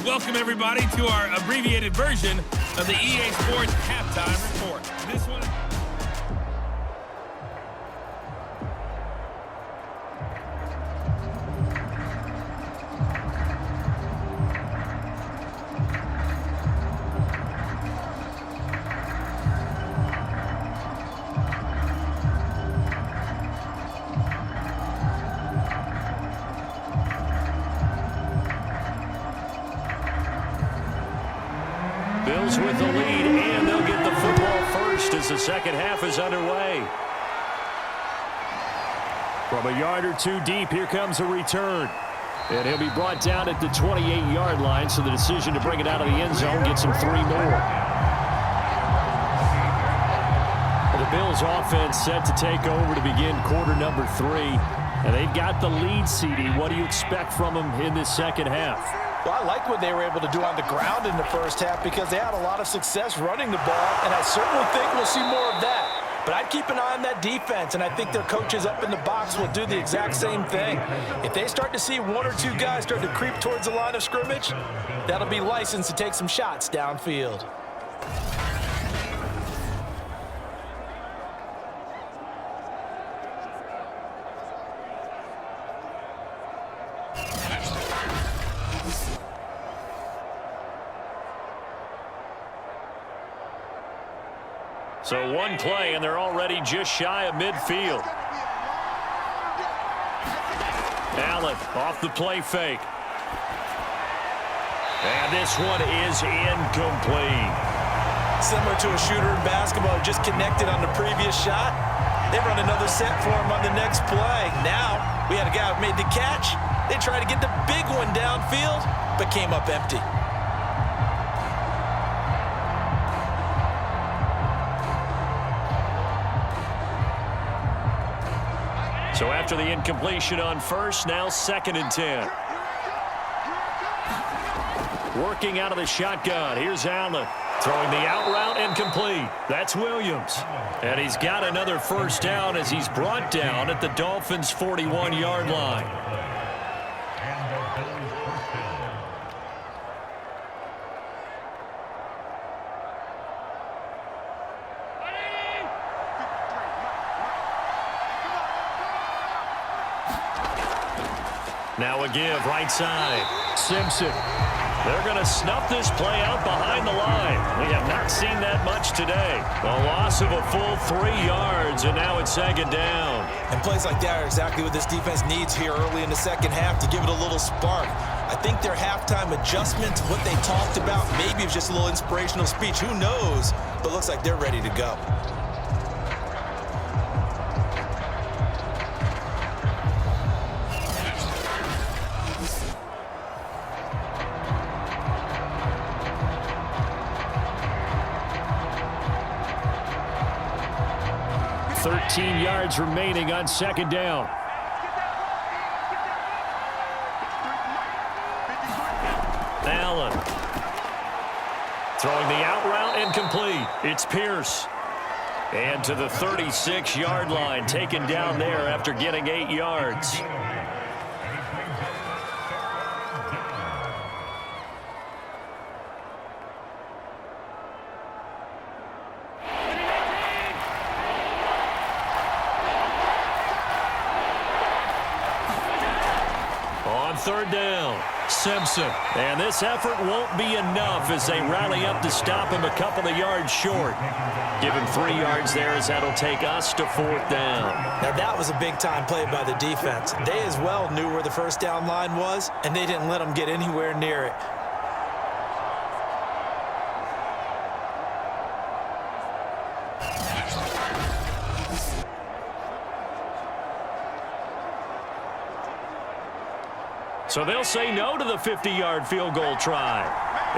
Welcome, everybody, to our abbreviated version of the EA Sports Halftime Report. This one... Bills with the lead, and they'll get the football first as the second half is underway. From a yard or two deep, here comes a return. And he'll be brought down at the 28-yard line, so the decision to bring it out of the end zone gets him 3 more. The Bills offense set to take over to begin quarter number 3. And they've got the lead, CD. What do you expect from them in this second half? Well, I like what they were able to do on the ground in the first half because they had a lot of success running the ball, and I certainly think we'll see more of that. But I'd keep an eye on that defense, and I think their coaches up in the box will do the exact same thing. If they start to see 1 or 2 guys start to creep towards the line of scrimmage, that'll be licensed to take some shots downfield. So one play, and they're already just shy of midfield. Allen off the play fake. And this one is incomplete. Similar to a shooter in basketball, just connected on the previous shot. They run another set for him on the next play. Now, we had a guy who made the catch. They tried to get the big one downfield, but came up empty. So after the incompletion on first, now 2nd and 10. Working out of the shotgun. Here's Allen. Throwing the out route and complete. That's Williams. And he's got another first down as he's brought down at the Dolphins' 41-yard line. Now a give, right side. Simpson. They're going to snuff this play out behind the line. We have not seen that much today. A loss of a full 3 yards, and now it's 2nd down. And plays like that are exactly what this defense needs here early in the second half to give it a little spark. I think their halftime adjustment, what they talked about, maybe it was just a little inspirational speech. Who knows? But looks like they're ready to go. Yards remaining on 2nd down. Allen. Throwing the out route and complete. It's Pierce. And to the 36-yard line, taken down there after getting 8 yards. On 3rd down, Simpson. And this effort won't be enough as they rally up to stop him a couple of yards short. Give him 3 yards there as that'll take us to 4th down. Now that was a big-time play by the defense. They as well knew where the first down line was, and they didn't let them get anywhere near it. So they'll say no to the 50-yard field goal try.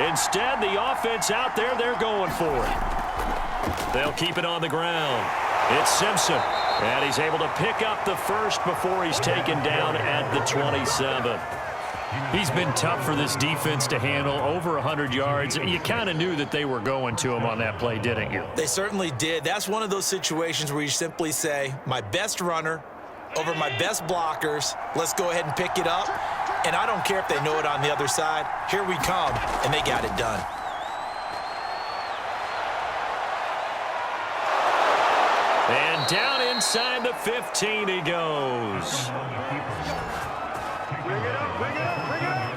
Instead, the offense out there, they're going for it. They'll keep it on the ground. It's Simpson. And he's able to pick up the first before he's taken down at the 27. He's been tough for this defense to handle, over 100 yards. You kind of knew that they were going to him on that play, didn't you? They certainly did. That's one of those situations where you simply say, my best runner over my best blockers, let's go ahead and pick it up. And I don't care if they know it on the other side. Here we come, and they got it done. And down inside the 15 he goes. Bring it up, bring it up, bring it up.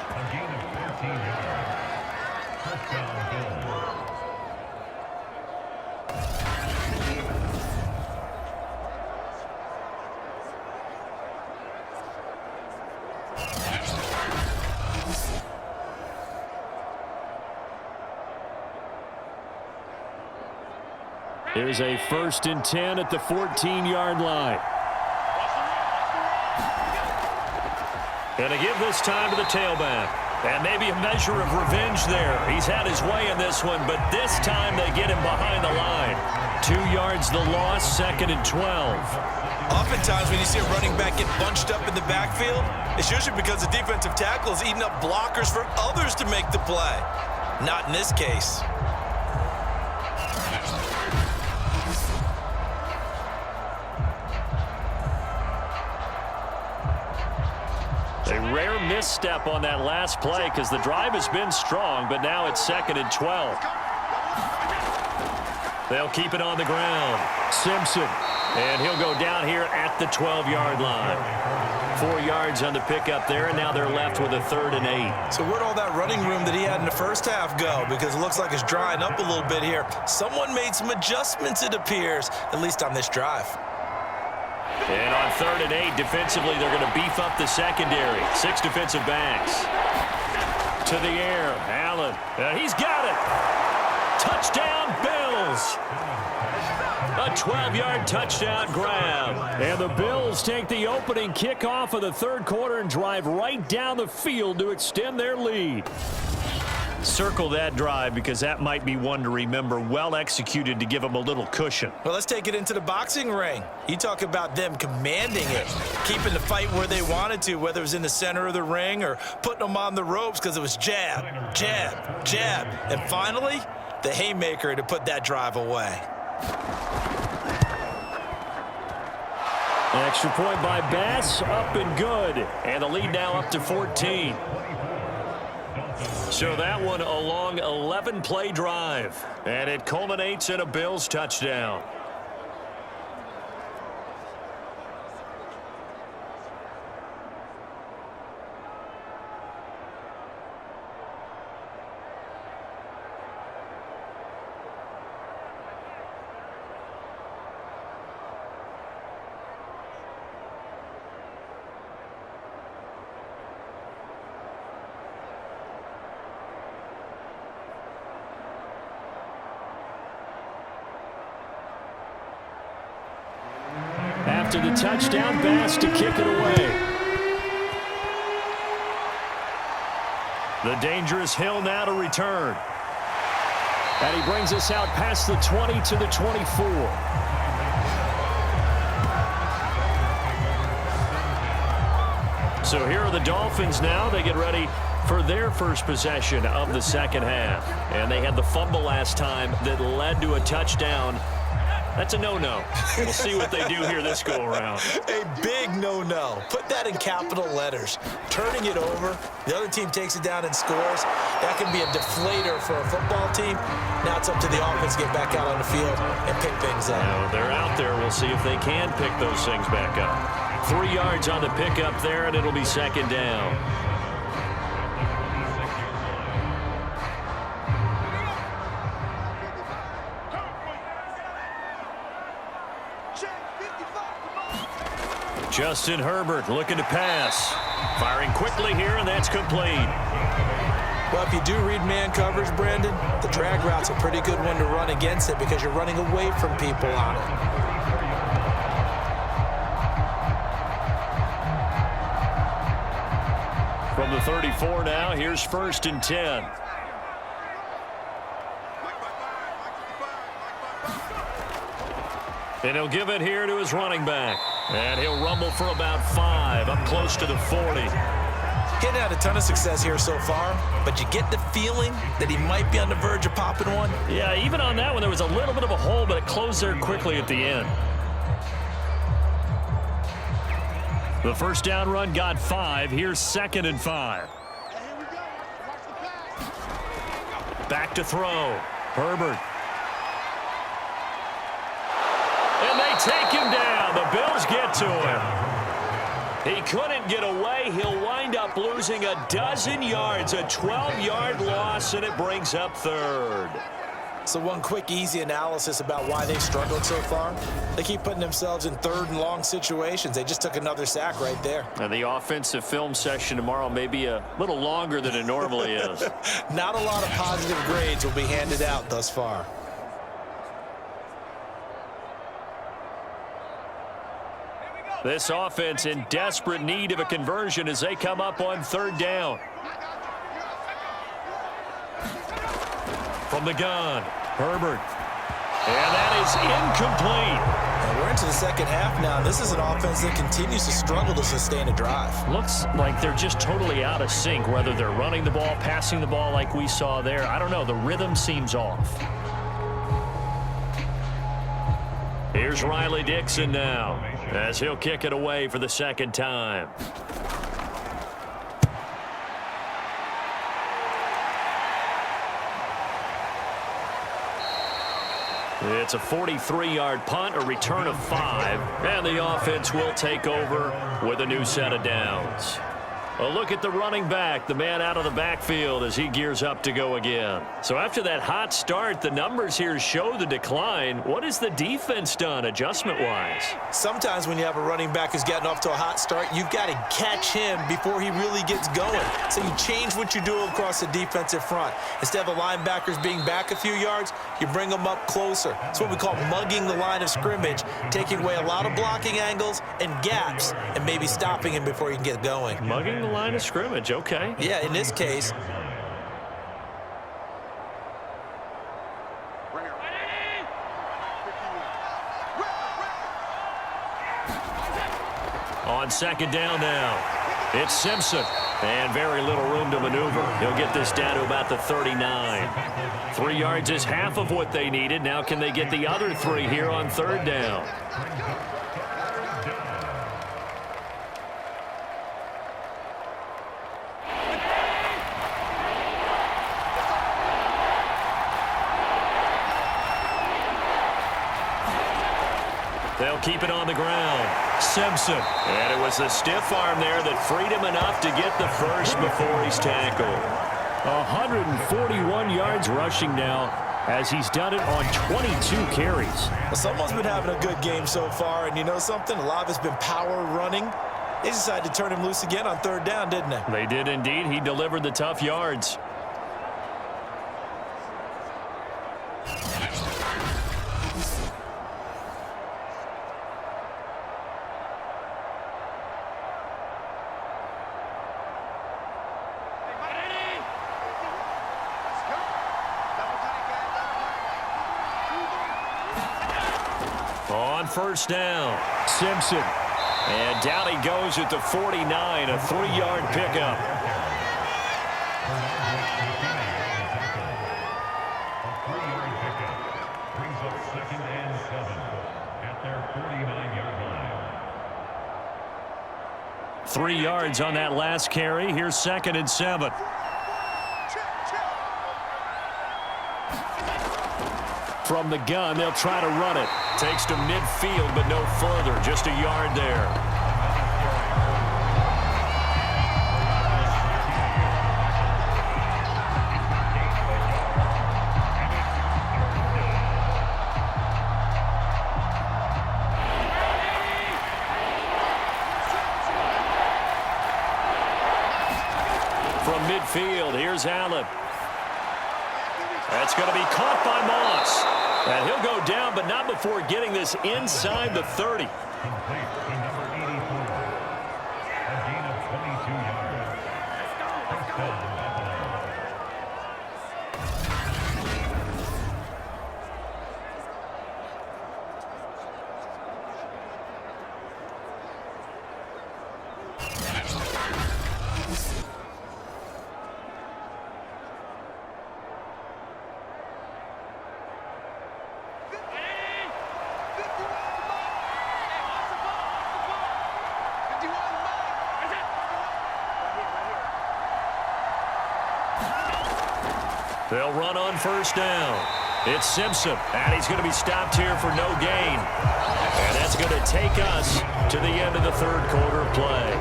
A gain of 14 yards. Touchdown, Bills. Here's a 1st and 10 at the 14-yard line. Going to give this time to the tailback. And maybe a measure of revenge there. He's had his way in this one, but this time they get him behind the line. 2 yards the loss, 2nd and 12. Oftentimes when you see a running back get bunched up in the backfield, it's usually because the defensive tackle is eating up blockers for others to make the play. Not in this case. A rare misstep on that last play because the drive has been strong, but now it's 2nd and 12. They'll keep it on the ground. Simpson, and he'll go down here at the 12-yard line. 4 yards on the pickup there, and now they're left with a 3rd and 8. So where'd all that running room that he had in the first half go? Because it looks like it's drying up a little bit here. Someone made some adjustments, it appears, at least on this drive. And on 3rd and 8, defensively, they're going to beef up the secondary. 6 defensive backs. To the air, Allen. He's got it. Touchdown, Bills. A 12-yard touchdown grab. And the Bills take the opening kickoff of the 3rd quarter and drive right down the field to extend their lead. Circle that drive because that might be one to remember. Well executed to give them a little cushion. Well, let's take it into the boxing ring. You talk about them commanding it, keeping the fight where they wanted to, whether it was in the center of the ring or putting them on the ropes because it was jab, jab, jab. And finally, the haymaker to put that drive away. An extra point by Bass, up and good. And the lead now up to 14. So that one a long 11-play drive. And it culminates in a Bills touchdown. After the touchdown, Bass to kick it away. The dangerous Hill now to return. And he brings us out past the 20 to the 24. So here are the Dolphins now. They get ready for their first possession of the 2nd half. And they had the fumble last time that led to a touchdown. That's a no-no. We'll see what they do here this go-around. A big no-no. Put that in capital letters. Turning it over, the other team takes it down and scores. That can be a deflator for a football team. Now it's up to the offense to get back out on the field and pick things up. Now, they're out there. We'll see if they can pick those things back up. 3 yards on the pickup there, and it'll be 2nd down. Justin Herbert looking to pass. Firing quickly here, and that's complete. Well, if you do read man coverage, Brandon, the drag route's a pretty good one to run against it because you're running away from people on it. From the 34 now, here's 1st and 10. And he'll give it here to his running back. And he'll rumble for about 5, up close to the 40. Getting had a ton of success here so far, but you get the feeling that he might be on the verge of popping one. Yeah, even on that one, there was a little bit of a hole, but it closed there quickly at the end. The first down run got 5. Here's 2nd and 5. Back to throw. Herbert. And they take him down. The Bills get to him. He couldn't get away. He'll wind up losing a dozen yards, a 12-yard loss, and it brings up 3rd. So one quick, easy analysis about why they've struggled so far. They keep putting themselves in 3rd and long situations. They just took another sack right there. And the offensive film session tomorrow may be a little longer than it normally is. Not a lot of positive grades will be handed out thus far. This offense in desperate need of a conversion as they come up on 3rd down. From the gun, Herbert. And that is incomplete. And we're into the second half now. This is an offense that continues to struggle to sustain a drive. Looks like they're just totally out of sync, whether they're running the ball, passing the ball like we saw there. I don't know. The rhythm seems off. Here's Riley Dixon now as he'll kick it away for the 2nd time. It's a 43-yard punt, a return of 5, and the offense will take over with a new set of downs. A look at the running back, the man out of the backfield as he gears up to go again. So after that hot start, the numbers here show the decline. What has the defense done adjustment-wise? Sometimes when you have a running back who's gotten off to a hot start, you've got to catch him before he really gets going. So you change what you do across the defensive front. Instead of the linebackers being back a few yards, you bring them up closer. It's what we call mugging the line of scrimmage, taking away a lot of blocking angles and gaps and maybe stopping him before he can get going. Mugging the line of scrimmage, okay. Yeah, in this case. On 2nd down now, it's Simpson. And very little room to maneuver. He'll get this down to about the 39. 3 yards is half of what they needed. Now can they get the other 3 here on 3rd down? They'll keep it on the ground. Simpson. And it was the stiff arm there that freed him enough to get the first before he's tackled. 141 yards rushing now as he's done it on 22 carries. Well, someone's been having a good game so far, and you know something? A lot of it's been power running. They decided to turn him loose again on 3rd down, didn't they? They did indeed. He delivered the tough yards. On 1st down, Simpson. And down he goes at the 49, a 3-yard pickup. A 3-yard pickup brings up 2nd and 7 at their 49-yard line. 3 yards on that last carry. Here's 2nd and 7. From the gun, they'll try to run it. Takes to midfield, but no further. Just a yard there. From midfield, here's Allen. That's going to be caught by Moss. And he'll go down, but not before getting this inside the 30. Complete to number 84. A gain of 22 yards. First down, Buffalo. They'll run on first down. It's Simpson, and he's going to be stopped here for no gain. And that's going to take us to the end of the third quarter of play.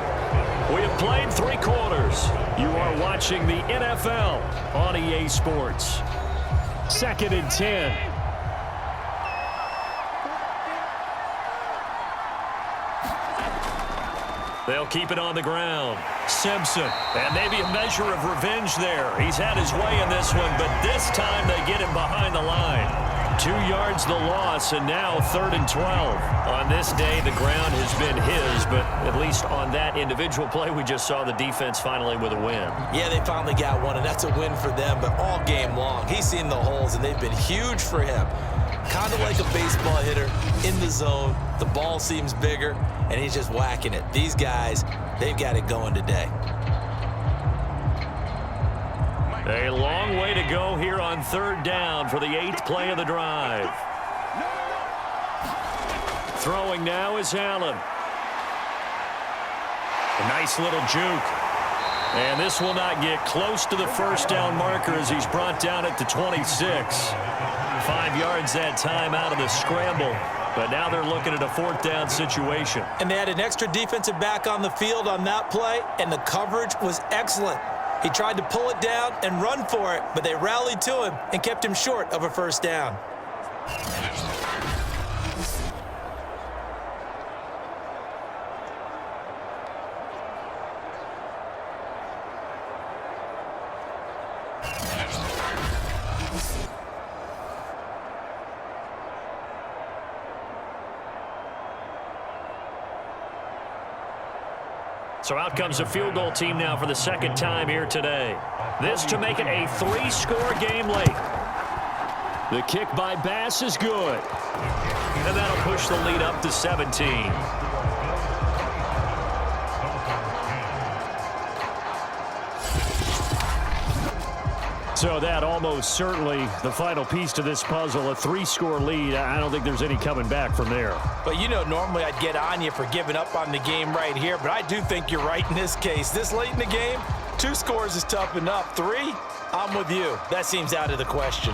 We have played 3 quarters. You are watching the NFL on EA Sports. 2nd and 10. They'll keep it on the ground. Simpson, and maybe a measure of revenge there. He's had his way in this one, but this time they get him behind the line. 2 yards the loss, and now 3rd and 12. On this day, the ground has been his, but at least on that individual play, we just saw the defense finally with a win. Yeah, they finally got one, and that's a win for them, but all game long, he's seen the holes, and they've been huge for him. Kind of like a baseball hitter in the zone. The ball seems bigger, and he's just whacking it. These guys, they've got it going today. A long way to go here on 3rd down for the 8th play of the drive. Throwing now is Allen. A nice little juke. And this will not get close to the first down marker as he's brought down at the 26. 5 yards that time out of the scramble. But now they're looking at a 4th down situation. And they had an extra defensive back on the field on that play, and the coverage was excellent. He tried to pull it down and run for it, but they rallied to him and kept him short of a first down. So out comes a field goal team now for the 2nd time here today. This to make it a 3-score game late. The kick by Bass is good. And that'll push the lead up to 17. So that almost certainly the final piece to this puzzle, a 3-score lead. I don't think there's any coming back from there. But, you know, normally I'd get on you for giving up on the game right here, but I do think you're right in this case. This late in the game, 2 scores is tough enough. 3, I'm with you. That seems out of the question.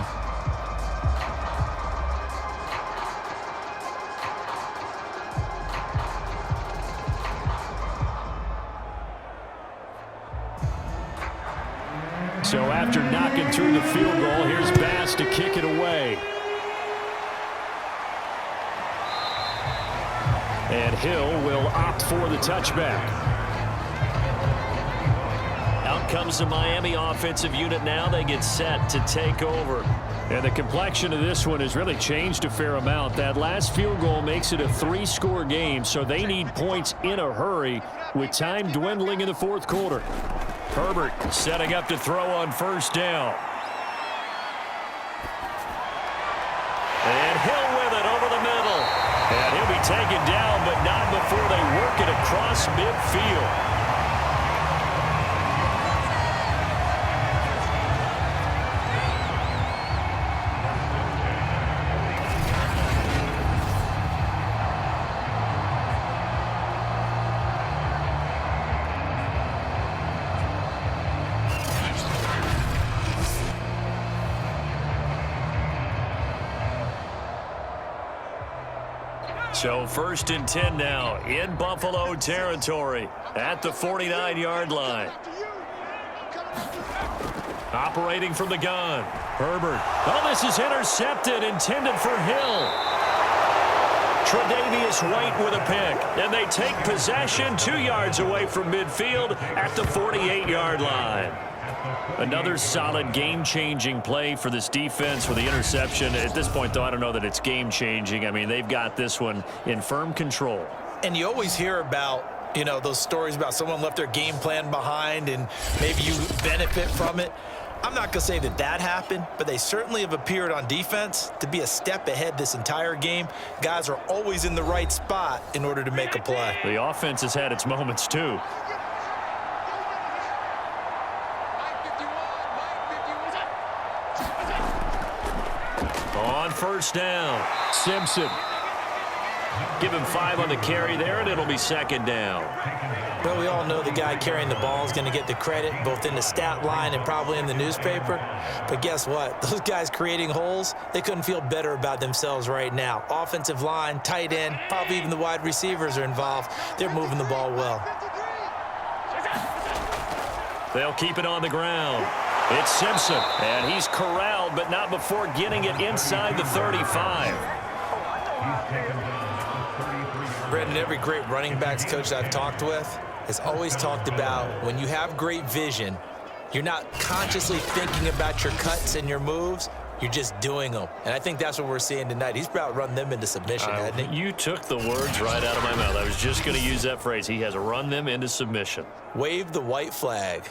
So after knocking through the field goal, here's Bass to kick it away. And Hill will opt for the touchback. Out comes the Miami offensive unit now. They get set to take over. And the complexion of this one has really changed a fair amount. That last field goal makes it a 3-score game, so they need points in a hurry with time dwindling in the 4th quarter. Herbert setting up to throw on first down. And Hill with it over the middle. And he'll be taken down, but not before they work it across midfield. So 1st and 10 now in Buffalo territory at the 49-yard line. Operating from the gun. Herbert. Oh, this is intercepted, intended for Hill. Tre'Davious White with a pick. And they take possession 2 yards away from midfield at the 48-yard line. Another solid game-changing play for this defense with the interception. At this point, though, I don't know that it's game-changing. I mean, they've got this one in firm control. And you always hear about, you know, those stories about someone left their game plan behind and maybe you benefit from it. I'm not going to say that that happened, but they certainly have appeared on defense to be a step ahead this entire game. Guys are always in the right spot in order to make a play. The offense has had its moments, too. On first down, Simpson. Give him 5 on the carry there, and it'll be second down. Well, we all know the guy carrying the ball is going to get the credit, both in the stat line and probably in the newspaper. But guess what? Those guys creating holes, they couldn't feel better about themselves right now. Offensive line, tight end, probably even the wide receivers are involved. They're moving the ball well. They'll keep it on the ground. It's Simpson, and he's corralled, but not before getting it inside the 35. Brandon, every great running backs coach I've talked with has always talked about when you have great vision, you're not consciously thinking about your cuts and your moves, you're just doing them. And I think that's what we're seeing tonight. He's about run them into submission, hasn't he? You took the words right out of my mouth. I was just going to use that phrase. He has run them into submission. Wave the white flag.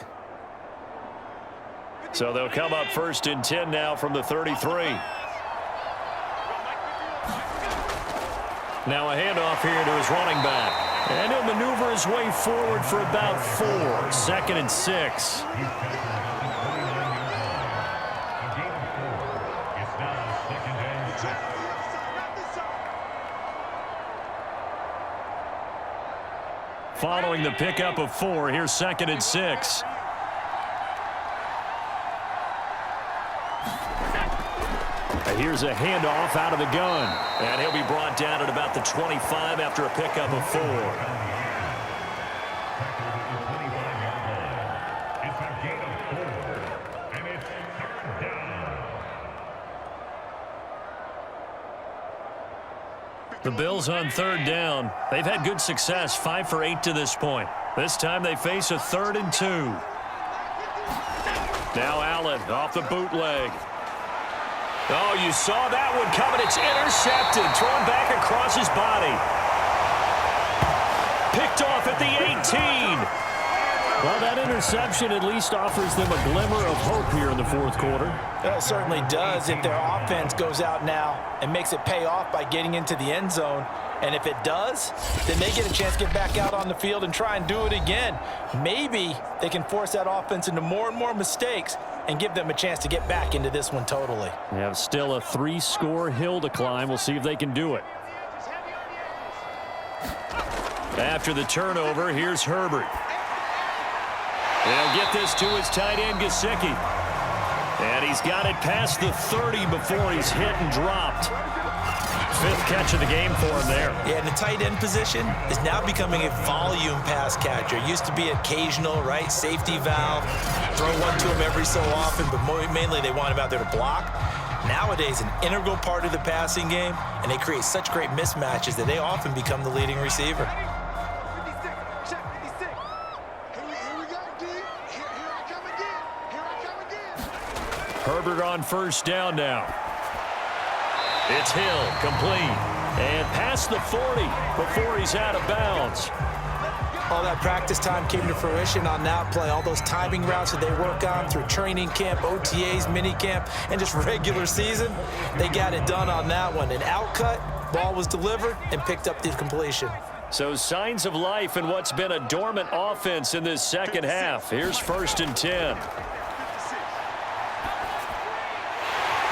So they'll come up 1st and 10 now from the 33. Now a handoff here to his running back. And he'll maneuver his way forward for about 4. 2nd and 6. Following the pickup of 4, here's 2nd and 6. Here's a handoff out of the gun. And he'll be brought down at about the 25 after a pickup of 4. The Bills on 3rd down. They've had good success, 5 for 8 to this point. This time they face a 3rd and 2. Now Allen off the bootleg. Oh, you saw that one coming. It's intercepted. Thrown back across his body. Picked off at the 18. Well, that interception at least offers them a glimmer of hope here in the 4th quarter. It certainly does if their offense goes out now and makes it pay off by getting into the end zone. And if it does, then they get a chance to get back out on the field and try and do it again. Maybe they can force that offense into more and more mistakes and give them a chance to get back into this one totally. They have still a 3-score hill to climb. We'll see if they can do it. After the turnover, here's Herbert. They'll get this to his tight end, Gesicki. And he's got it past the 30 before he's hit and dropped. 5th catch of the game for him there. Yeah, and the tight end position is now becoming a volume pass catcher. It used to be occasional, right? Safety valve. Throw one to him every so often, but mainly they want him out there to block. Nowadays, an integral part of the passing game, and they create such great mismatches that they often become the leading receiver. Herbert on 1st down now. It's Hill, complete, and past the 40 before he's out of bounds. All that practice time came to fruition on that play. All those timing routes that they work on through training camp, OTAs, mini camp, and just regular season, they got it done on that one. An outcut, ball was delivered, and picked up the completion. So signs of life in what's been a dormant offense in this 2nd half. Here's 1st and 10.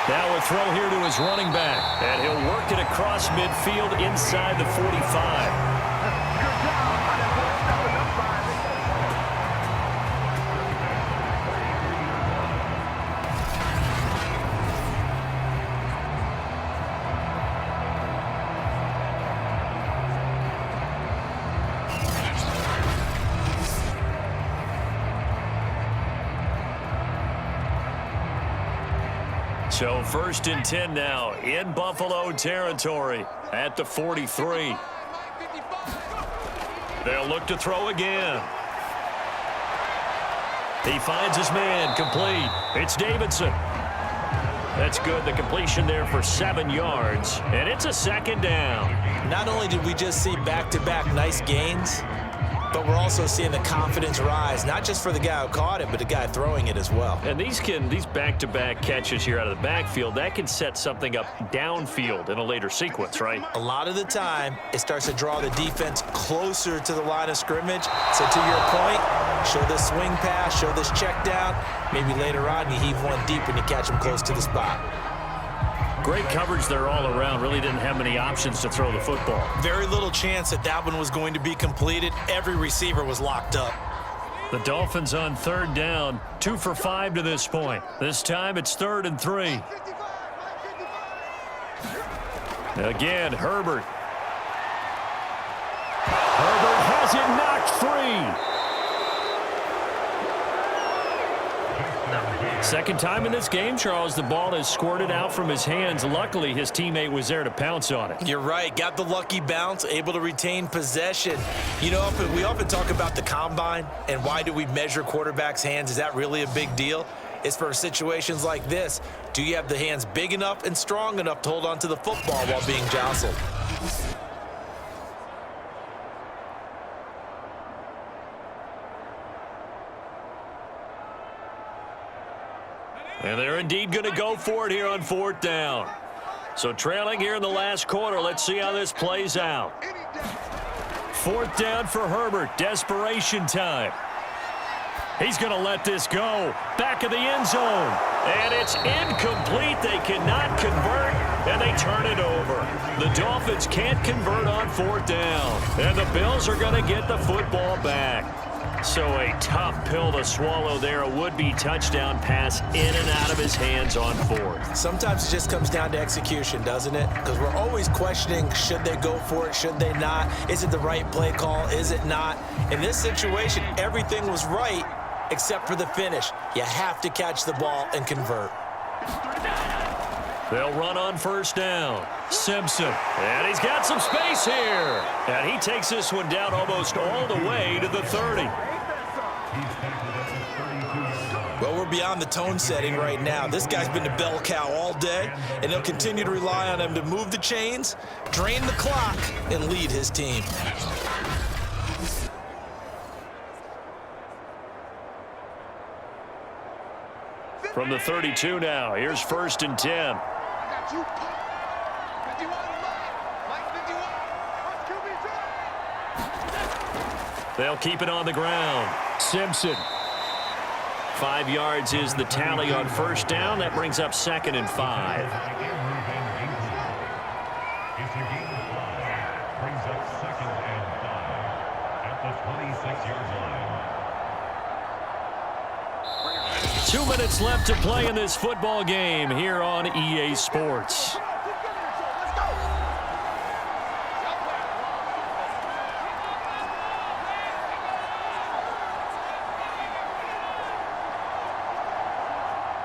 Now a throw here to his running back, and he'll work it across midfield inside the 45. So 1st and 10 now in Buffalo territory at the 43. They'll look to throw again. He finds his man, complete. It's Davidson. That's good. The completion there for 7 yards, and it's a 2nd down. Not only did we just see back-to-back nice gains, but we're also seeing the confidence rise, not just for the guy who caught it, but the guy throwing it as well. And these back-to-back catches here out of the backfield, that can set something up downfield in a later sequence, right? A lot of the time, it starts to draw the defense closer to the line of scrimmage. So to your point, show this swing pass, show this check down. Maybe later on you heave one deep and you catch them close to the spot. Great coverage there all around. Really didn't have many options to throw the football. Very little chance that that one was going to be completed. Every receiver was locked up. The Dolphins on 3rd down, 2 for 5 to this point. This time it's 3rd and 3. Again, Herbert. Herbert has it knocked free. Second time in this game, Charles, the ball has squirted out from his hands. Luckily, his teammate was there to pounce on it. You're right. Got the lucky bounce, able to retain possession. You know, we often talk about the combine and why do we measure quarterbacks' hands. Is that really a big deal? It's for situations like this. Do you have the hands big enough and strong enough to hold on to the football while being jostled? And they're indeed going to go for it here on 4th down. So trailing here in the last quarter. Let's see how this plays out. 4th down for Herbert. Desperation time. He's going to let this go. Back of the end zone. And it's incomplete. They cannot convert, and they turn it over. The Dolphins can't convert on 4th down. And the Bills are going to get the football back. So a tough pill to swallow there. A would-be touchdown pass in and out of his hands on 4th. Sometimes it just comes down to execution, doesn't it? Because we're always questioning, should they go for it, should they not? Is it the right play call, is it not? In this situation, everything was right except for the finish. You have to catch the ball and convert. They'll run on 1st down. Simpson, and he's got some space here. And he takes this one down almost all the way to the 30. Well, we're beyond the tone setting right now. This guy's been the bell cow all day, and they'll continue to rely on him to move the chains, drain the clock, and lead his team. From the 32 now, here's 1st and 10. They'll keep it on the ground. Simpson. 5 yards is the tally on 1st down. That brings up 2nd and 5. It's a gain of 5. Brings up 2nd and 5 at the 26-yard line. 2 minutes left to play in this football game here on EA Sports.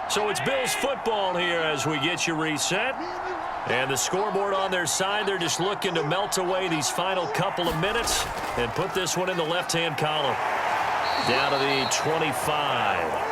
So it's Bills football here as we get you reset. And the scoreboard on their side, they're just looking to melt away these final couple of minutes and put this one in the left-hand column. Down to the 25.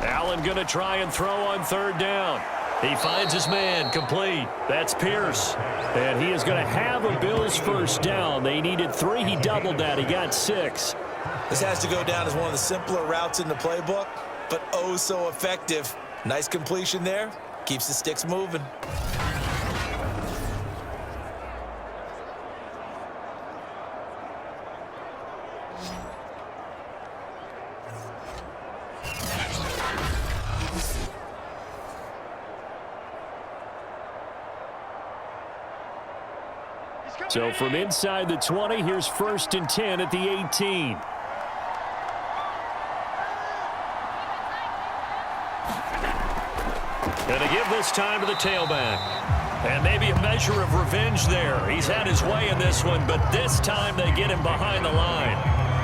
Allen going to try and throw on 3rd down. He finds his man, complete. That's Pierce. And he is going to have a Bills 1st down. They needed 3. He doubled that. He got 6. This has to go down as one of the simpler routes in the playbook, but oh so effective. Nice completion there. Keeps the sticks moving. So from inside the 20, here's 1st and 10 at the 18. Going to give this time to the tailback. And maybe a measure of revenge there. He's had his way in this one, but this time they get him behind the line.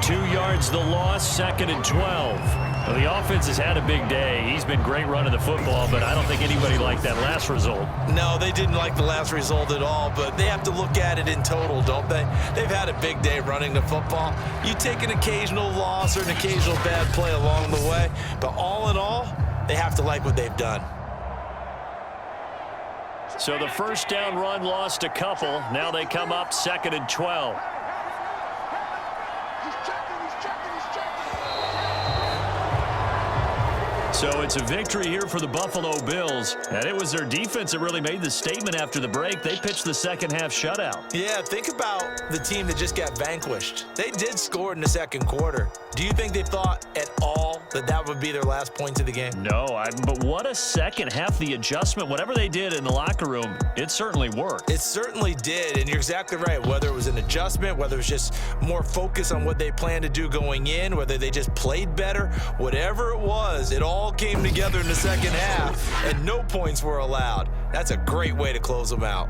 2 yards the loss, 2nd and 12. Well, the offense has had a big day. He's been great running the football, but I don't think anybody liked that last result. No, they didn't like the last result at all, but they have to look at it in total, don't they? They've had a big day running the football. You take an occasional loss or an occasional bad play along the way, but all in all, they have to like what they've done. So the first down run lost a couple. Now they come up 2nd and 12. So it's a victory here for the Buffalo Bills. And it was their defense that really made the statement after the break. They pitched the second half shutout. Yeah, think about the team that just got vanquished. They did score in the second quarter. Do you think they thought at all that that would be their last points of the game? No, but what a second half. The adjustment, whatever they did in the locker room, it certainly worked. It certainly did, and you're exactly right. Whether it was an adjustment, whether it was just more focus on what they planned to do going in, whether they just played better, whatever it was, it all came together in the second half, and no points were allowed. That's a great way to close them out.